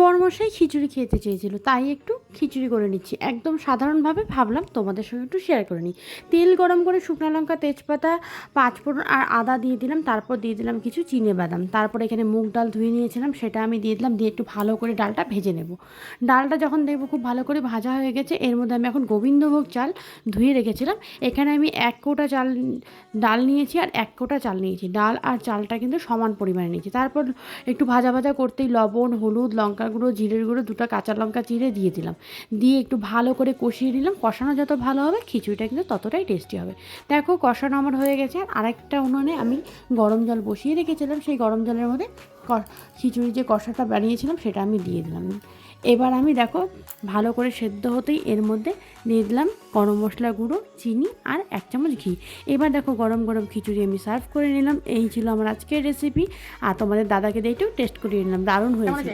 বড়মশাই খিচুড়ি খেতে চেয়েছিল, তাই একটু খিচুড়ি করে নিচ্ছি। একদম সাধারণভাবে ভাবলাম তোমাদের সঙ্গে একটু শেয়ার করে নিই। তেল গরম করে শুকনো লঙ্কা, তেজপাতা, পাঁচফোড়ন আর আদা দিয়ে দিলাম। তারপর দিয়ে দিলাম কিছু চিনেবাদাম। তারপর এখানে মুগ ডাল ধুয়ে নিয়েছিলাম, সেটা আমি দিয়ে দিলাম। দিয়ে একটু ভালো করে ডালটা ভেজে নেব। ডালটা যখন দেখবো খুব ভালো করে ভাজা হয়ে গেছে, এর মধ্যে আমি এখন গোবিন্দভোগ চাল ধুয়ে রেখেছিলাম। এখানে আমি 1 কৌটা ডাল নিয়েছি আর 1 কৌটা চাল নিয়েছি। ডাল আর চালটা কিন্তু সমান পরিমাণে নিয়েছি। তারপর একটু ভাজা ভাজা করতেই লবণ, হলুদ, লঙ্কা গুঁড়ো, জিরের গুঁড়ো, 2টা কাঁচা লঙ্কা চিড়ে দিয়ে দিলাম। দিয়ে একটু ভালো করে কষিয়ে নিলাম। কষানো যত ভালো হবে খিচুড়িটা কিন্তু ততটাই টেস্টি হবে। দেখো কষানো আমার হয়ে গেছে। আর আরেকটা উনুনে আমি গরম জল বসিয়ে রেখেছিলাম, সেই গরম জলের মধ্যে খিচুড়ি যে কষাটা বানিয়েছিলাম সেটা আমি দিয়ে দিলাম। এবার আমি দেখো ভালো করে সেদ্ধ হতেই এর মধ্যে দিয়ে দিলাম গরম মশলা গুঁড়ো, চিনি আর 1 চামচ ঘি। এবার দেখো গরম গরম খিচুড়ি আমি সার্ভ করে নিলাম। এই ছিল আমার আজকের রেসিপি। আর তোমাদের দাদাকে দিয়ে একটু টেস্ট করিয়ে নিলাম, দারুণ হয়েছিল।